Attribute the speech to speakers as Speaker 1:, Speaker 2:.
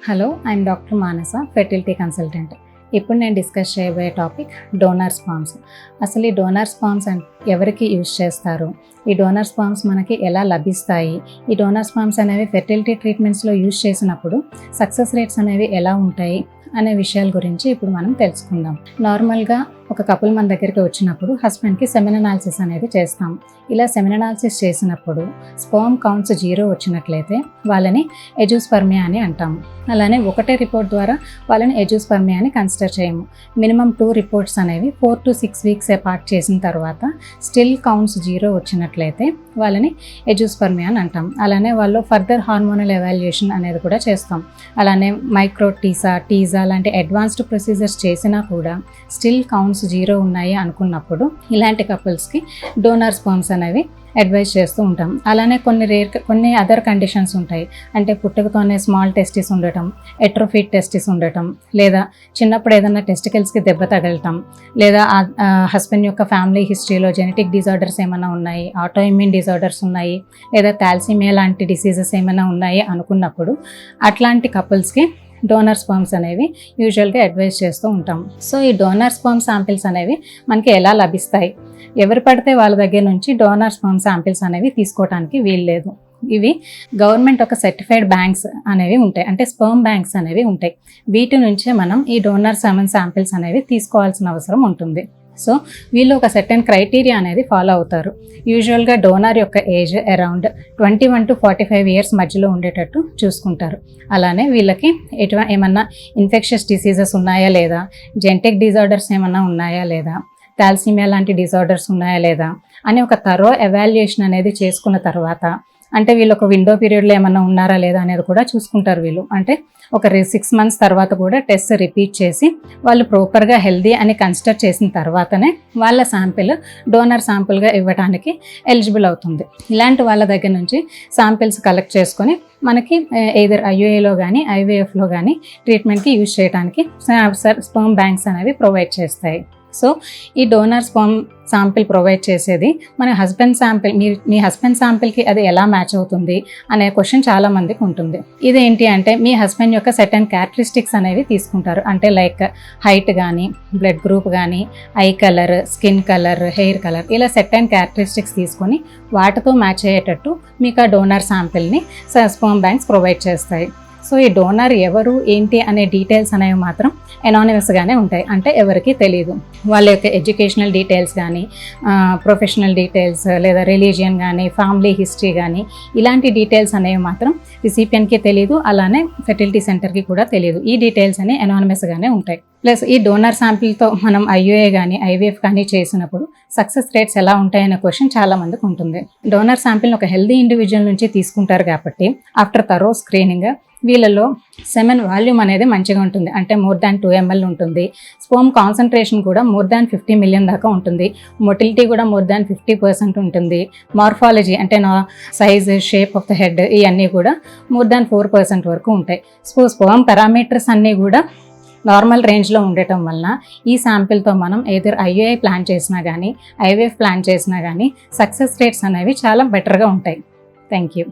Speaker 1: Hello, I'm doctor Manasa, fertility consultant. ఇప్పుడు నేను discuss చేయబోయే టాపిక్ డోనర్ స్పర్మ్స్. అసలు ఈ డోనర్ స్పర్మ్స్ ఎవరికి యూజ్ చేస్తారు, ఈ డోనర్ స్పర్మ్స్ మనకి ఎలా లభిస్తాయి, ఈ డోనర్ స్పర్మ్స్ అనేవి ఫెర్టిలిటీ ట్రీట్మెంట్స్లో యూజ్ చేసినప్పుడు సక్సెస్ రేట్స్ అనేవి ఎలా ఉంటాయి అనే విషయాల గురించి ఇప్పుడు మనం తెలుసుకుందాం. నార్మల్గా ఒక కపుల్ మన దగ్గరికి వచ్చినప్పుడు హస్బెండ్కి సెమెన్ అనాలిసిస్ అనేది చేస్తాం. ఇలా సెమెన్ అనాలిసిస్ చేసినప్పుడు స్పర్మ్ కౌంట్స్ 0 వచ్చినట్లయితే వాళ్ళని ఎజూస్పర్మియా అని అంటాము. అలానే ఒకటే రిపోర్ట్ ద్వారా వాళ్ళని ఎజూస్పర్మియా అని కన్సిడర్ చేయము. మినిమం 2 రిపోర్ట్స్ అనేవి 4 to 6 వీక్స్ అపార్ట్ చేసిన తర్వాత స్టిల్ కౌంట్స్ 0 వచ్చినట్లయితే వాళ్ళని ఎజూస్పర్మియా అని అంటాం. అలానే వాళ్ళు ఫర్దర్ హార్మోనల్ ఎవాల్యుయేషన్ అనేది కూడా చేస్తాం. అలానే మైక్రో టీజా లాంటి అడ్వాన్స్డ్ ప్రొసీజర్స్ చేసినా కూడా స్టిల్ కౌంట్స్ 0 ఉన్నాయి అనుకున్నప్పుడు ఇలాంటి కపుల్స్కి డోనర్ స్పర్మ్స్ అనేవి అడ్వైజ్ చేస్తూ ఉంటాం. అలానే కొన్ని అదర్ కండిషన్స్ ఉంటాయి. అంటే పుట్టుకతోనే స్మాల్ టెస్టిస్ ఉండటం, ఎట్రోఫిట్ టెస్టిస్ ఉండటం, లేదా చిన్నప్పుడు ఏదైనా టెస్టికల్స్కి దెబ్బ తగలటం, లేదా హస్బెండ్ యొక్క ఫ్యామిలీ హిస్టరీలో జెనెటిక్ డిజార్డర్స్ ఏమైనా ఉన్నాయి, ఆటోఇమ్యూన్ డిజార్డర్స్ ఉన్నాయి, లేదా థాలసీమియా లాంటి డిసీజెస్ ఏమైనా ఉన్నాయి అనుకున్నప్పుడు అట్లాంటి కపుల్స్కి డోనర్ స్పర్మ్స్ అనేవి యూజువల్గా అడ్వైజ్ చేస్తూ ఉంటాం. సో ఈ డోనర్ స్పర్మ్ శాంపిల్స్ అనేవి మనకి ఎలా లభిస్తాయి? ఎవరు పడితే వాళ్ళ దగ్గర నుంచి డోనర్ స్పర్మ్ శాంపిల్స్ అనేవి తీసుకోవడానికి వీల్లేదు. ఇవి గవర్నమెంట్ ఒక సర్టిఫైడ్ బ్యాంక్స్ అనేవి ఉంటాయి, అంటే స్పర్మ్ బ్యాంక్స్ అనేవి ఉంటాయి. వీటి నుంచే మనం ఈ డోనర్ సెమెన్ శాంపిల్స్ అనేవి తీసుకోవాల్సిన అవసరం ఉంటుంది. సో వీళ్ళు ఒక సర్టెన్ క్రైటీరియా అనేది ఫాలో అవుతారు. యూజువల్గా డోనర్ యొక్క ఏజ్ అరౌండ్ 21 to 45 ఇయర్స్ మధ్యలో ఉండేటట్టు చూసుకుంటారు. అలానే వీళ్ళకి ఏమన్నా ఇన్ఫెక్షస్ డిసీజెస్ ఉన్నాయా లేదా, జెనెటిక్ డిజార్డర్స్ ఏమన్నా ఉన్నాయా లేదా, థాలసీమియా లాంటి డిజార్డర్స్ ఉన్నాయా లేదా అని ఒక థరో ఎవాల్యుయేషన్ అనేది చేసుకున్న తర్వాత, అంటే వీళ్ళు ఒక విండో పీరియడ్లో ఏమన్నా ఉన్నారా లేదా అనేది కూడా చూసుకుంటారు. వీళ్ళు అంటే ఒక 6 months తర్వాత కూడా టెస్ట్ రిపీట్ చేసి వాళ్ళు ప్రాపర్గా హెల్దీ అని కన్సిడర్ చేసిన తర్వాతనే వాళ్ళ శాంపిల్ డోనర్ శాంపిల్గా ఇవ్వడానికి ఎలిజిబుల్ అవుతుంది. ఇలాంటి వాళ్ళ దగ్గర నుంచి శాంపిల్స్ కలెక్ట్ చేసుకొని మనకి ఎయిదర్ ఐయుఏలో కానీ ఐవీఎఫ్లో కానీ ట్రీట్మెంట్కి యూజ్ చేయడానికి స్పర్మ్ బ్యాంక్స్ అనేవి ప్రొవైడ్ చేస్తాయి. సో ఈ డోనర్ స్పర్మ్ శాంపిల్ ప్రొవైడ్ చేసేది మన హస్బెండ్ శాంపిల్, మీ హస్బెండ్ శాంపిల్కి అది ఎలా మ్యాచ్ అవుతుంది అనే క్వశ్చన్ చాలా మందికి ఉంటుంది. ఇదేంటి అంటే మీ హస్బెండ్ యొక్క సర్టెన్ క్యారెక్టరిస్టిక్స్ అనేవి తీసుకుంటారు. అంటే లైక్ హైట్ కానీ, బ్లడ్ గ్రూప్ కానీ, I colour, skin colour, hair colour, ఇలా సర్టెన్ క్యారెక్టరిస్టిక్స్ తీసుకొని వాటితో మ్యాచ్ అయ్యేటట్టు మీకు ఆ డోనర్ శాంపిల్ని స్పర్మ్ బ్యాంక్స్ ప్రొవైడ్ చేస్తాయి. సో ఈ డోనర్ ఎవరు ఏంటి అనే డీటెయిల్స్ అనేవి మాత్రం ఎనానిమస్గానే ఉంటాయి, అంటే ఎవరికి తెలియదు. వాళ్ళ యొక్క ఎడ్యుకేషనల్ డీటెయిల్స్ కానీ, ప్రొఫెషనల్ డీటెయిల్స్, లేదా రిలీజియన్ కానీ, ఫ్యామిలీ హిస్టరీ కానీ, ఇలాంటి డీటెయిల్స్ అనేవి మాత్రం రిసిపియన్కి తెలియదు. అలానే ఫెర్టిలిటీ సెంటర్కి కూడా తెలియదు. ఈ డీటెయిల్స్ అనేవి ఎనానిమస్గానే ఉంటాయి. ప్లస్ ఈ డోనర్ శాంపిల్తో మనం ఐయుఏ కానీ ఐవీఎఫ్ కానీ చేసినప్పుడు సక్సెస్ రేట్స్ ఎలా ఉంటాయనే క్వశ్చన్ చాలా మందికి ఉంటుంది. డోనర్ శాంపిల్ని ఒక హెల్దీ ఇండివిజువల్ నుంచి తీసుకుంటారు కాబట్టి ఆఫ్టర్ థరో స్క్రీనింగ్ వీళ్ళలో సెమెన్ వాల్యూమ్ అనేది మంచిగా ఉంటుంది, అంటే more than 2 ml ఉంటుంది. స్పర్మ్ కాన్సన్ట్రేషన్ కూడా more than 50 million దాకా ఉంటుంది. మొటిలిటీ కూడా more than 50% ఉంటుంది. మార్ఫాలజీ అంటే size, shape of the head, ఇవన్నీ కూడా more than 4% వరకు ఉంటాయి. స్పర్మ్ పారామీటర్స్ అన్నీ కూడా నార్మల్ రేంజ్లో ఉండటం వలన ఈ శాంపిల్తో మనం ఏదర్ ఐయుఐ ప్లాన్ చేసినా కానీ ఐవీఎఫ్ ప్లాన్ చేసినా కానీ సక్సెస్ రేట్స్ అనేవి చాలా బెటర్గా ఉంటాయి. Thank you.